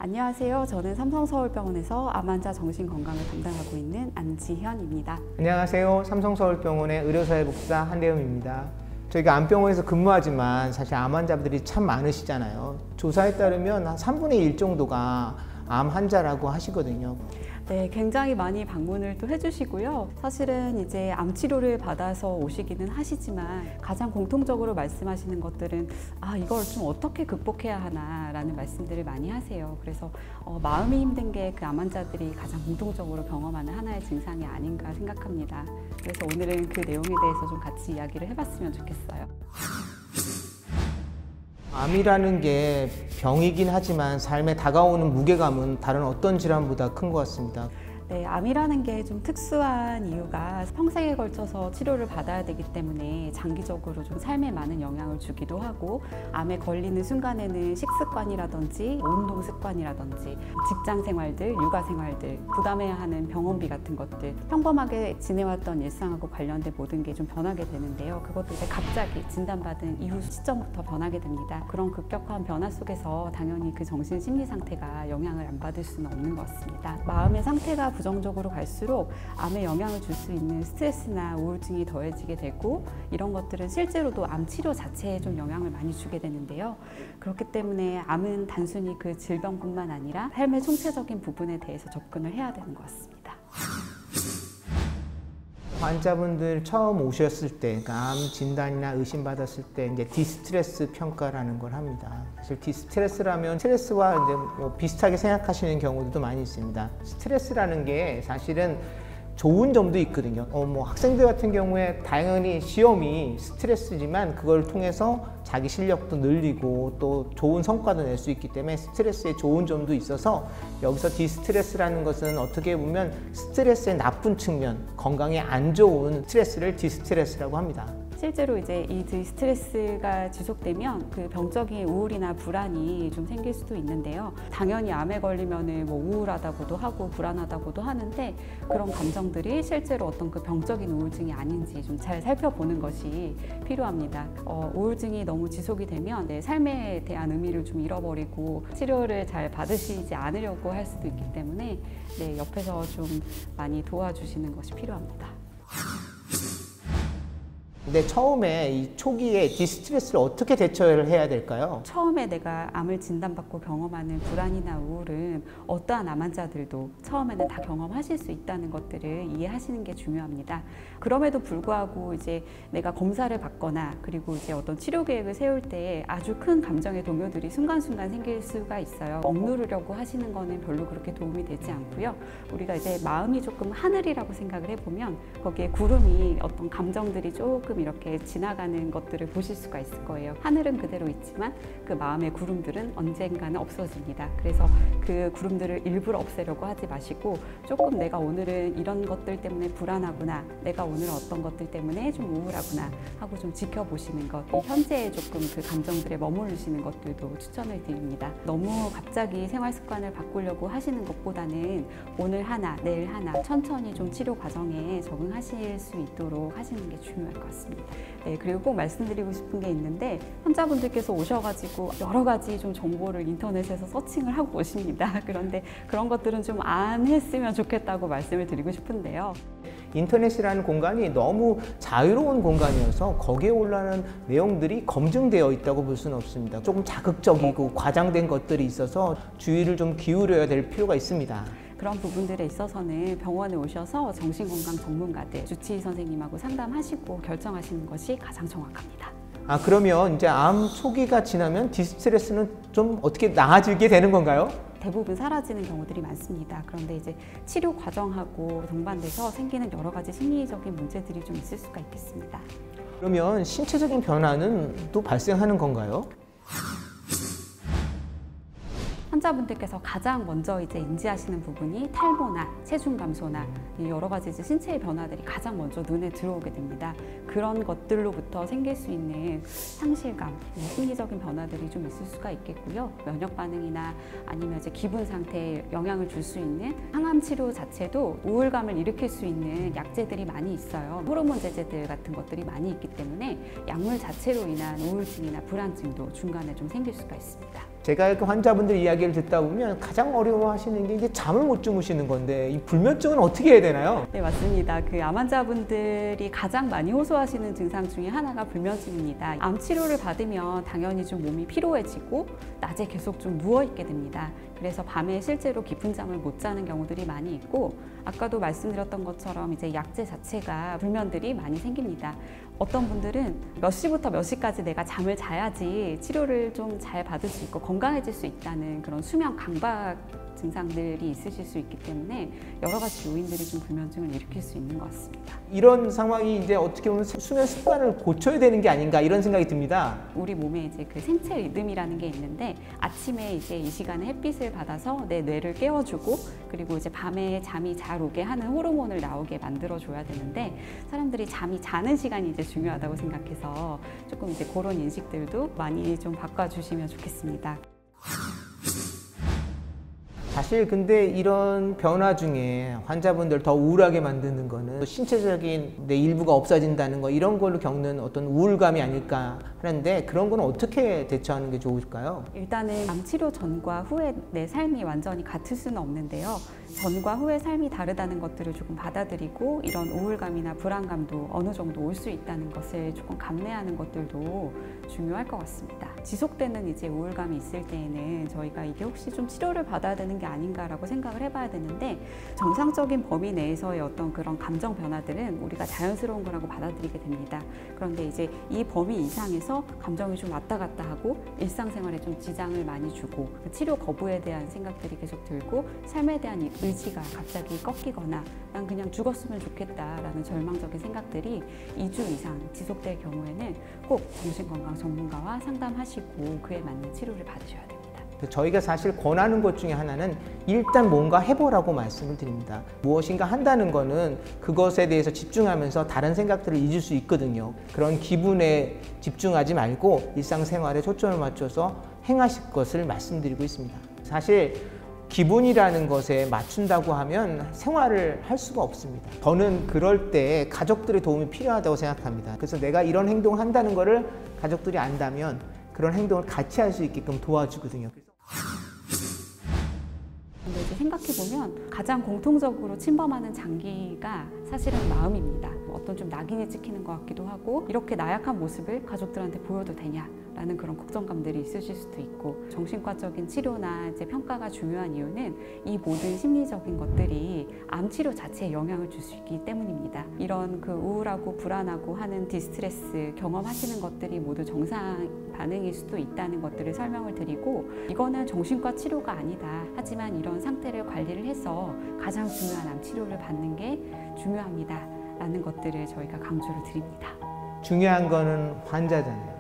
안녕하세요. 저는 삼성서울병원에서 암 환자 정신건강을 담당하고 있는 안지현입니다. 안녕하세요. 삼성서울병원의 의료사회복지사 한대음입니다. 저희가 암병원에서 근무하지만 사실 암 환자분들이 참 많으시잖아요. 조사에 따르면 한 3분의 1 정도가 암 환자라고 하시거든요. 네, 굉장히 많이 방문을 또 해주시고요. 사실은 이제 암 치료를 받아서 오시기는 하시지만 가장 공통적으로 말씀하시는 것들은 이걸 좀 어떻게 극복해야 하나라는 말씀들을 많이 하세요. 그래서 마음이 힘든 게 그 암 환자들이 가장 공통적으로 경험하는 하나의 증상이 아닌가 생각합니다. 그래서 오늘은 그 내용에 대해서 좀 같이 이야기를 해봤으면 좋겠어요. 암이라는 게 병이긴 하지만 삶에 다가오는 무게감은 다른 어떤 질환보다 큰 것 같습니다. 네, 암이라는 게 좀 특수한 이유가 평생에 걸쳐서 치료를 받아야 되기 때문에 장기적으로 좀 삶에 많은 영향을 주기도 하고, 암에 걸리는 순간에는 식습관이라든지 운동 습관이라든지 직장 생활들, 육아 생활들, 부담해야 하는 병원비 같은 것들, 평범하게 지내왔던 일상하고 관련된 모든 게 좀 변하게 되는데요. 그것도 이제 갑자기 진단받은 이후 시점부터 변하게 됩니다. 그런 급격한 변화 속에서 당연히 그 정신 심리 상태가 영향을 안 받을 수는 없는 것 같습니다. 마음의 상태가 부정적으로 갈수록 암에 영향을 줄 수 있는 스트레스나 우울증이 더해지게 되고, 이런 것들은 실제로도 암 치료 자체에 좀 영향을 많이 주게 되는데요. 그렇기 때문에 암은 단순히 그 질병뿐만 아니라 삶의 총체적인 부분에 대해서 접근을 해야 되는 것 같습니다. 환자분들 처음 오셨을 때, 그러니까 암 진단이나 의심받았을 때 이제 디스트레스 평가라는 걸 합니다. 사실 디스트레스라면 스트레스와 이제 뭐 비슷하게 생각하시는 경우도 많이 있습니다. 스트레스라는 게 사실은 좋은 점도 있거든요. 학생들 같은 경우에 당연히 시험이 스트레스지만 그걸 통해서 자기 실력도 늘리고 또 좋은 성과도 낼 수 있기 때문에 스트레스의 좋은 점도 있어서, 여기서 디스트레스라는 것은 어떻게 보면 스트레스의 나쁜 측면, 건강에 안 좋은 스트레스를 디스트레스라고 합니다. 실제로 이제 이 디스트레스가 지속되면 그 병적인 우울이나 불안이 좀 생길 수도 있는데요. 당연히 암에 걸리면은 뭐 우울하다고도 하고 불안하다고도 하는데, 그런 감정들이 실제로 어떤 그 병적인 우울증이 아닌지 좀 잘 살펴보는 것이 필요합니다. 우울증이 너무 지속이 되면 내 삶에 대한 의미를 좀 잃어버리고 치료를 잘 받으시지 않으려고 할 수도 있기 때문에 옆에서 좀 많이 도와주시는 것이 필요합니다. 근데 처음에 이 초기에 디스트레스를 어떻게 대처를 해야 될까요? 처음에 내가 암을 진단받고 경험하는 불안이나 우울은 어떠한 암 환자들도 처음에는 다 경험하실 수 있다는 것들을 이해하시는 게 중요합니다. 그럼에도 불구하고 이제 내가 검사를 받거나 그리고 이제 어떤 치료 계획을 세울 때 아주 큰 감정의 동요들이 순간순간 생길 수가 있어요. 억누르려고 하시는 거는 별로 그렇게 도움이 되지 않고요. 우리가 이제 마음이 조금 하늘이라고 생각을 해보면 거기에 구름이 어떤 감정들이 조금 이렇게 지나가는 것들을 보실 수가 있을 거예요. 하늘은 그대로 있지만 그 마음의 구름들은 언젠가는 없어집니다. 그래서 그 구름들을 일부러 없애려고 하지 마시고, 조금 내가 오늘은 이런 것들 때문에 불안하구나, 내가 오늘은 어떤 것들 때문에 좀 우울하구나 하고 좀 지켜보시는 것, 이 현재에 조금 그 감정들에 머무르시는 것들도 추천을 드립니다. 너무 갑자기 생활 습관을 바꾸려고 하시는 것보다는 오늘 하나, 내일 하나 천천히 좀 치료 과정에 적응하실 수 있도록 하시는 게 중요할 것 같습니다. 네, 그리고 꼭 말씀드리고 싶은 게 있는데, 환자분들께서 오셔가지고 여러 가지 좀 정보를 인터넷에서 서칭을 하고 오십니다. 그런데 그런 것들은 좀 안 했으면 좋겠다고 말씀을 드리고 싶은데요. 인터넷이라는 공간이 너무 자유로운 공간이어서 거기에 올라오는 내용들이 검증되어 있다고 볼 수는 없습니다. 조금 자극적이고 과장된 것들이 있어서 주의를 좀 기울여야 될 필요가 있습니다. 그런 부분들에 있어서는 병원에 오셔서 정신건강 전문가들, 주치의 선생님하고 상담하시고 결정하시는 것이 가장 정확합니다. 그러면 이제 암 초기가 지나면 디스트레스는 좀 어떻게 나아지게 되는 건가요? 대부분 사라지는 경우들이 많습니다. 그런데 이제 치료 과정하고 동반돼서 생기는 여러 가지 심리적인 문제들이 좀 있을 수가 있겠습니다. 그러면 신체적인 변화는 또 발생하는 건가요? 환자분들께서 가장 먼저 이제 인지하시는 부분이 탈모나 체중 감소나 여러 가지 이제 신체의 변화들이 가장 먼저 눈에 들어오게 됩니다. 그런 것들로부터 생길 수 있는 상실감, 심리적인 변화들이 좀 있을 수가 있겠고요. 면역 반응이나 아니면 이제 기분 상태에 영향을 줄 수 있는 항암 치료 자체도 우울감을 일으킬 수 있는 약제들이 많이 있어요. 호르몬 제제들 같은 것들이 많이 있기 때문에 약물 자체로 인한 우울증이나 불안증도 중간에 좀 생길 수가 있습니다. 제가 그 환자분들 이야기를 듣다 보면 가장 어려워하시는 게 이제 잠을 못 주무시는 건데 이 불면증은 어떻게 해야 되나요? 네, 맞습니다. 그 암 환자분들이 가장 많이 호소하시는 증상 중에 하나가 불면증입니다. 암 치료를 받으면 당연히 좀 몸이 피로해지고 낮에 계속 좀 누워있게 됩니다. 그래서 밤에 실제로 깊은 잠을 못 자는 경우들이 많이 있고, 아까도 말씀드렸던 것처럼 이제 약제 자체가 불면들이 많이 생깁니다. 어떤 분들은 몇 시부터 몇 시까지 내가 잠을 자야지 치료를 좀 잘 받을 수 있고 건강해질 수 있다는 그런 수면 강박 증상들이 있으실 수 있기 때문에 여러 가지 요인들이 좀 불면증을 일으킬 수 있는 것 같습니다. 이런 상황이 이제 어떻게 보면 수면 습관을 고쳐야 되는 게 아닌가 이런 생각이 듭니다. 우리 몸에 이제 그 생체 리듬이라는 게 있는데, 아침에 이제 이 시간에 햇빛을 받아서 내 뇌를 깨워주고, 그리고 이제 밤에 잠이 잘 오게 하는 호르몬을 나오게 만들어줘야 되는데, 사람들이 잠이 자는 시간이 이제 중요하다고 생각해서 조금 이제 그런 인식들도 많이 좀 바꿔주시면 좋겠습니다. 사실 근데 이런 변화 중에 환자분들 더 우울하게 만드는 거는 신체적인 내 일부가 없어진다는 거, 이런 걸로 겪는 어떤 우울감이 아닐까 하는데, 그런 건 어떻게 대처하는 게 좋을까요? 일단은 암 치료 전과 후에 내 삶이 완전히 같을 수는 없는데요. 전과 후의 삶이 다르다는 것들을 조금 받아들이고, 이런 우울감이나 불안감도 어느 정도 올 수 있다는 것을 조금 감내하는 것들도 중요할 것 같습니다. 지속되는 이제 우울감이 있을 때에는 저희가 이게 혹시 좀 치료를 받아야 되는 게 아닌가라고 생각을 해봐야 되는데, 정상적인 범위 내에서의 어떤 그런 감정 변화들은 우리가 자연스러운 거라고 받아들이게 됩니다. 그런데 이제 이 범위 이상에서 감정이 좀 왔다 갔다 하고 일상생활에 좀 지장을 많이 주고, 치료 거부에 대한 생각들이 계속 들고, 삶에 대한 의지가 갑자기 꺾이거나 난 그냥 죽었으면 좋겠다라는 절망적인 생각들이 2주 이상 지속될 경우에는 꼭 정신건강 전문가와 상담하시고 그에 맞는 치료를 받으셔야 됩니다. 저희가 사실 권하는 것 중에 하나는 일단 뭔가 해보라고 말씀을 드립니다. 무엇인가 한다는 거는 그것에 대해서 집중하면서 다른 생각들을 잊을 수 있거든요. 그런 기분에 집중하지 말고 일상생활에 초점을 맞춰서 행하실 것을 말씀드리고 있습니다. 사실 기분이라는 것에 맞춘다고 하면 생활을 할 수가 없습니다. 저는 그럴 때 가족들의 도움이 필요하다고 생각합니다. 그래서 내가 이런 행동을 한다는 것을 가족들이 안다면 그런 행동을 같이 할 수 있게끔 도와주거든요. 근데 이제 생각해보면 가장 공통적으로 침범하는 장기가 사실은 마음입니다. 어떤 좀 낙인이 찍히는 것 같기도 하고, 이렇게 나약한 모습을 가족들한테 보여도 되냐라는 그런 걱정감들이 있으실 수도 있고, 정신과적인 치료나 이제 평가가 중요한 이유는 이 모든 심리적인 것들이 암 치료 자체에 영향을 줄 수 있기 때문입니다. 이런 그 우울하고 불안하고 하는 디스트레스 경험하시는 것들이 모두 정상 반응일 수도 있다는 것들을 설명을 드리고, 이거는 정신과 치료가 아니다. 하지만 이런 상태를 관리를 해서 가장 중요한 암 치료를 받는 게 중요합니다. 라는 것들을 저희가 강조를 드립니다. 중요한 거는 환자잖아요.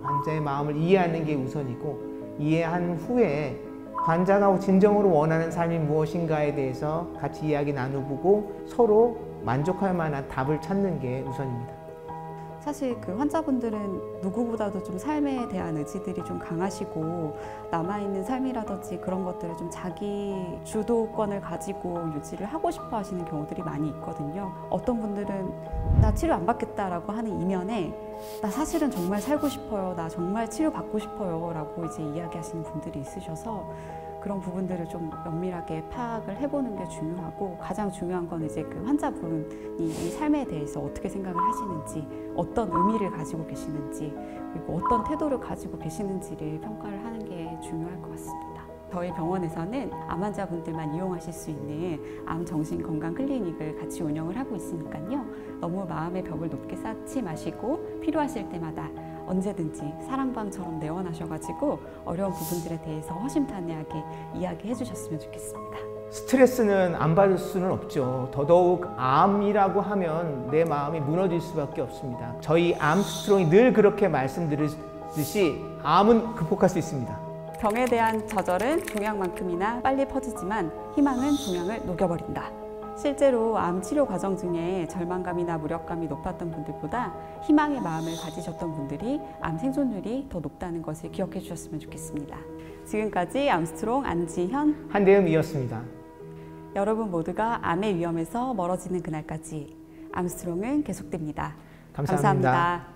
환자의 마음을 이해하는 게 우선이고, 이해한 후에 환자가 진정으로 원하는 삶이 무엇인가에 대해서 같이 이야기 나눠보고 서로 만족할 만한 답을 찾는 게 우선입니다. 사실 그 환자분들은 누구보다도 좀 삶에 대한 의지들이 좀 강하시고, 남아있는 삶이라든지 그런 것들을 좀 자기 주도권을 가지고 유지를 하고 싶어 하시는 경우들이 많이 있거든요. 어떤 분들은 나 치료 안 받겠다라고 하는 이면에 나 사실은 정말 살고 싶어요, 나 정말 치료 받고 싶어요 라고 이제 이야기하시는 분들이 있으셔서, 그런 부분들을 좀 면밀하게 파악을 해보는 게 중요하고, 가장 중요한 건 이제 그 환자분이 이 삶에 대해서 어떻게 생각을 하시는지, 어떤 의미를 가지고 계시는지, 그리고 어떤 태도를 가지고 계시는지를 평가를 하는 게 중요할 것 같습니다. 저희 병원에서는 암 환자분들만 이용하실 수 있는 암 정신건강 클리닉을 같이 운영을 하고 있으니까요. 너무 마음의 벽을 높게 쌓지 마시고 필요하실 때마다 언제든지 사랑방처럼 내원하셔가지고 어려운 부분들에 대해서 허심탄회하게 이야기해 주셨으면 좋겠습니다. 스트레스는 안 받을 수는 없죠. 더더욱 암이라고 하면 내 마음이 무너질 수밖에 없습니다. 저희 암스트롱이 늘 그렇게 말씀드리듯이 암은 극복할 수 있습니다. 병에 대한 좌절은 종양만큼이나 빨리 퍼지지만 희망은 종양을 녹여버린다. 실제로 암 치료 과정 중에 절망감이나 무력감이 높았던 분들보다 희망의 마음을 가지셨던 분들이 암 생존율이 더 높다는 것을 기억해 주셨으면 좋겠습니다. 지금까지 암스트롱 안지현, 한대음이었습니다. 여러분 모두가 암의 위험에서 멀어지는 그날까지 암스트롱은 계속됩니다. 감사합니다. 감사합니다.